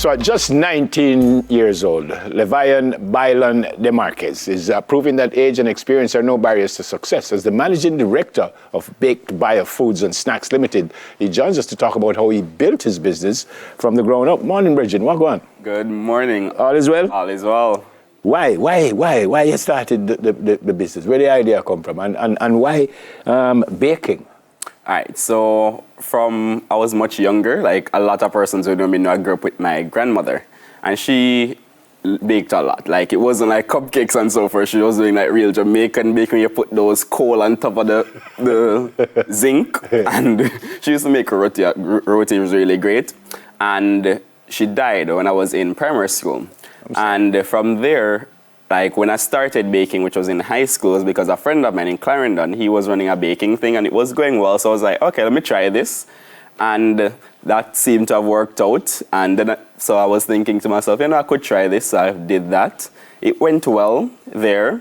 So at just 19 years old, Levavion Bailon-Demarquez is proving that age and experience are no barriers to success. As the managing director of Baked Buyer Foods and Snacks Limited, he joins us to talk about how he built his business from the ground up. Morning, Bridget. What go on? Good morning. All is well? All is well. Why you started the business? Where did the idea come from? And why baking? All right, so from I was much younger, like a lot of persons who know me know I grew up with my grandmother, and she baked a lot. Like it wasn't like cupcakes and so forth. She was doing like real Jamaican baking. You put those coal on top of the zinc, and she used to make roti. Roti was really great, and she died when I was in primary school. And from there, like when I started baking, which was in high school, was because a friend of mine in Clarendon, he was running a baking thing and it was going well. So I was like, okay, let me try this. And that seemed to have worked out. And then, so I was thinking to myself, I could try this. So I did that. It went well there.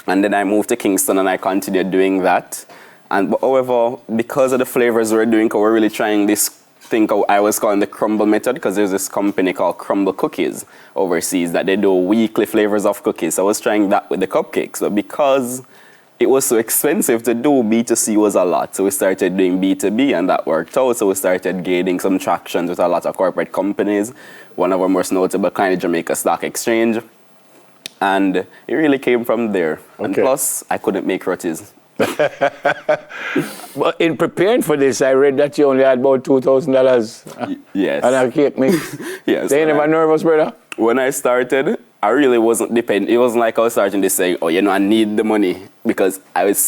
And then I moved to Kingston and I continued doing that. And however, because of the flavors we're doing, we're really trying this thing I was calling the crumble method, because there's this company called Crumble Cookies overseas that they do weekly flavors of cookies. So I was trying that with the cupcakes, but because it was so expensive to do, B2C was a lot. So we started doing B2B and that worked out. So we started gaining some traction with a lot of corporate companies. One of our most notable kind of Jamaica Stock Exchange. And it really came from there. Okay. And plus, I couldn't make rotis. But in preparing for this, I read that you only had about $2,000. Yes. And a cake mix. Yes. So you never nervous, brother? When I started, I really wasn't dependent. It wasn't like I was starting to say, I need the money, because I was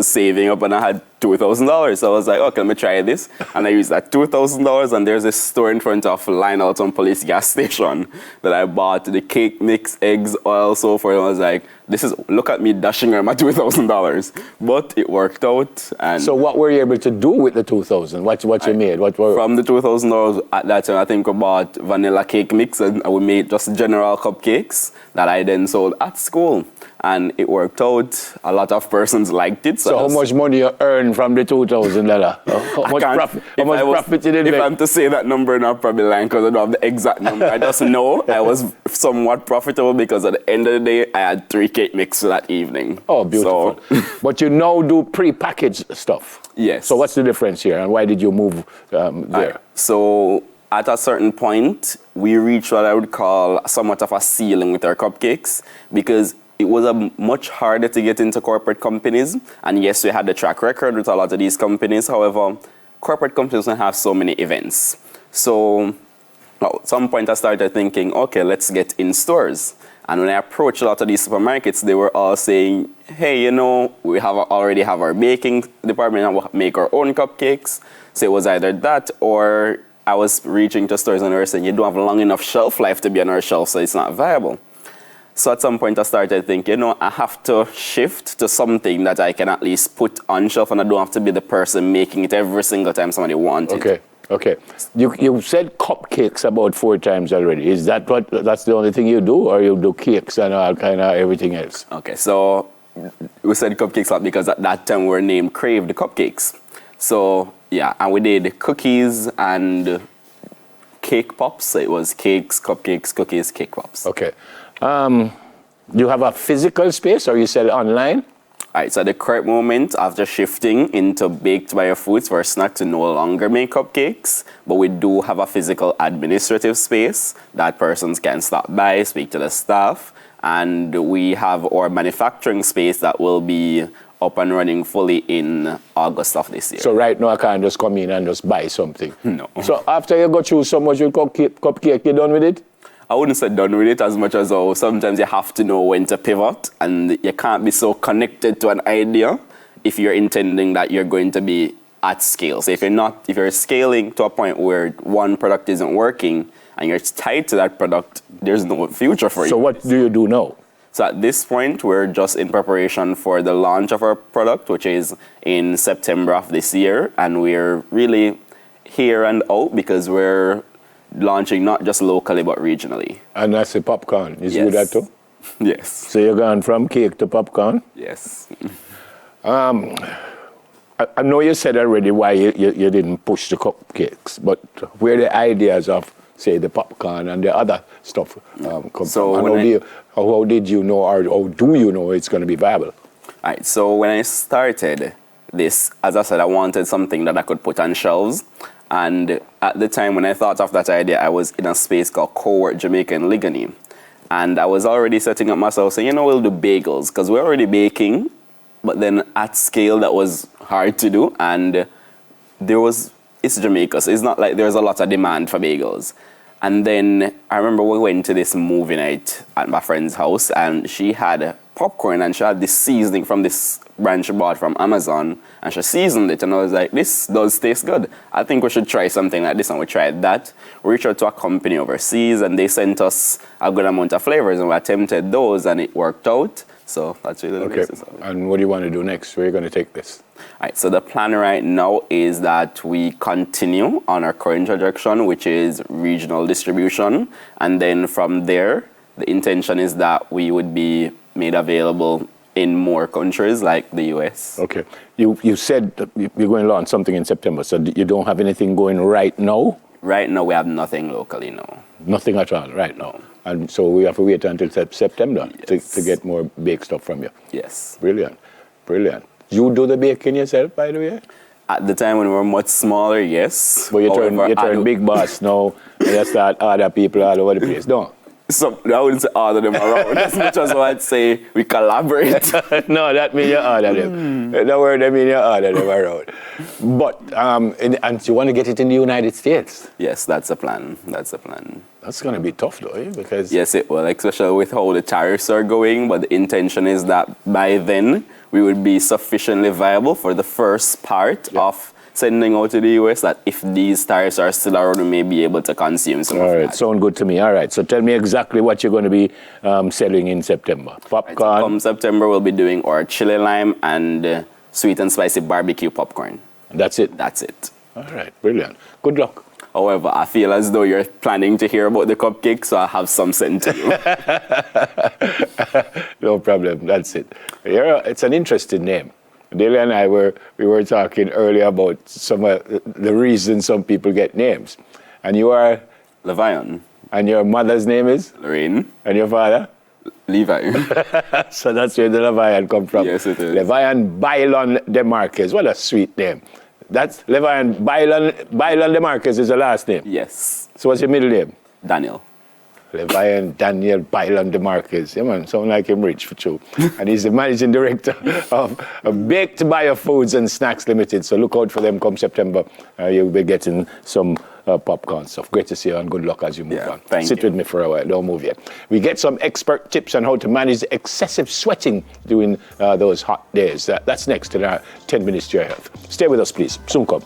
saving up and I had $2,000. So I was like, okay, let me try this. And I used that $2,000, and there's this store in front of Lionelton Police gas station that I bought the cake mix, eggs, oil, so forth. And I was like, look at me dashing around my $2,000. But it worked out. And so what were you able to do with the $2,000? What you made? From the $2,000 at that time, I think we bought vanilla cake mix, and we made just general cupcakes that I then sold at school. And it worked out. A lot of persons liked it. So how much money you earned from the $2,000? How much profit you did make? If I'm to say that number, I'm probably lying because I don't have the exact number. I just know I was somewhat profitable because at the end of the day, I had 3 cake mixes that evening. Oh, beautiful. So, but you now do pre-packaged stuff. Yes. So what's the difference here, and why did you move there? So at a certain point, we reached what I would call somewhat of a ceiling with our cupcakes, because it was much harder to get into corporate companies. And yes, we had the track record with a lot of these companies. However, corporate companies don't have so many events. So at some point I started thinking, okay, let's get in stores. And when I approached a lot of these supermarkets, they were all saying, hey, we already have our baking department and we'll make our own cupcakes. So it was either that, or I was reaching to stores and they were saying, you don't have long enough shelf life to be on our shelf, so it's not viable. So at some point I started thinking, I have to shift to something that I can at least put on shelf, and I don't have to be the person making it every single time somebody wants it. Okay. You said cupcakes about 4 times already. Is that's the only thing you do, or you do cakes and all kind of everything else? Okay, so we said cupcakes a lot because at that time we were named Crave the Cupcakes. So yeah, and we did cookies and cake pops. So it was cakes, cupcakes, cookies, cake pops. Okay. You have a physical space, or you sell online? All right, so at the current moment, after shifting into Baked Buyer Foods, we're snack to no longer make cupcakes, but we do have a physical administrative space that persons can stop by, speak to the staff, and we have our manufacturing space that will be up and running fully in August of this year. So right now I can't just come in and just buy something? No. So after you go through so much with cupcake, you done with it? I wouldn't say done with it as much as sometimes you have to know when to pivot, and you can't be so connected to an idea if you're intending that you're going to be at scale. So if you're scaling to a point where one product isn't working and you're tied to that product, there's no future for you. So what do you do now? So at this point, we're just in preparation for the launch of our product, which is in September of this year, and we're really here and out because we're launching not just locally but regionally. And that's the popcorn. Is you that too? Yes. So you're going from cake to popcorn? Yes. I know you said already why you didn't push the cupcakes, but where the ideas of say, the popcorn and the other stuff come So from? when And how did you know, or how do you know it's going to be viable? All right, so when I started this, as I said, I wanted something that I could put on shelves. And at the time when I thought of that idea, I was in a space called Co-work Jamaica in Ligani. And I was already setting up myself, saying, we'll do bagels, because we're already baking, but then at scale that was hard to do. And it's Jamaica, so it's not like there's a lot of demand for bagels. And then I remember we went to this movie night at my friend's house, and she had popcorn, and she had this seasoning from this brand she bought from Amazon, and she seasoned it, and I was like, this does taste good. I think we should try something like this, and we tried that. We reached out to a company overseas, and they sent us a good amount of flavors, and we attempted those, and it worked out. So that's really the basis of it. And what do you want to do next? Where are you going to take this? All right, so the plan right now is that we continue on our current trajectory, which is regional distribution. And then from there, the intention is that we would be made available in more countries like the US. Okay. You said that you're going to launch something in September, so you don't have anything going right now? Right now, we have nothing locally, no. Nothing at all right now. And so we have to wait until September Yes. to get more baked stuff from you. Yes. Brilliant. Brilliant. You do the baking yourself, by the way? At the time when we were much smaller, yes. But you However, turn big boss now, and you start other people all over the place, don't So I wouldn't say order them around as much as I'd say we collaborate. No, that means you order them. The word that means you order them around. But, and you want to get it in the United States? Yes, that's a plan. That's a plan. That's going to be tough, though, because... Yes, it will, especially with how the tariffs are going. But the intention is that by then, we would be sufficiently viable for the first part of sending out to the US, that if these tariffs are still around, we may be able to consume some of All right, that. sound good to me. All right, so tell me exactly what you're going to be selling in September. Popcorn. Right, so come September, we'll be doing our chili lime and sweet and spicy barbecue popcorn. That's it? That's it. All right, brilliant. Good luck. However, I feel as though you're planning to hear about the cupcake, so I have some sent to you. No problem, that's it. It's an interesting name. Delia and I we were talking earlier about some of the reasons some people get names. And you are? Levavion. And your mother's name is? Lorraine. And your father? Levi. So that's where the Levavion come from. Yes, it is. Levavion Bailon-Demarquez. What a sweet name. That's Levavion Bailon-Demarquez is the last name? Yes. So what's your middle name? Daniel. Levavion Daniel Bailon-Demarquez. Yeah, man, sound like him rich for true. And he's the managing director of Baked Bio Foods and Snacks Limited. So look out for them come September. You'll be getting some popcorn stuff. Great to see you and good luck as you move on. Sit with me for a while. Don't move yet. We get some expert tips on how to manage the excessive sweating during those hot days. That's next in our 10 Minutes to Your Health. Stay with us, please. Soon come.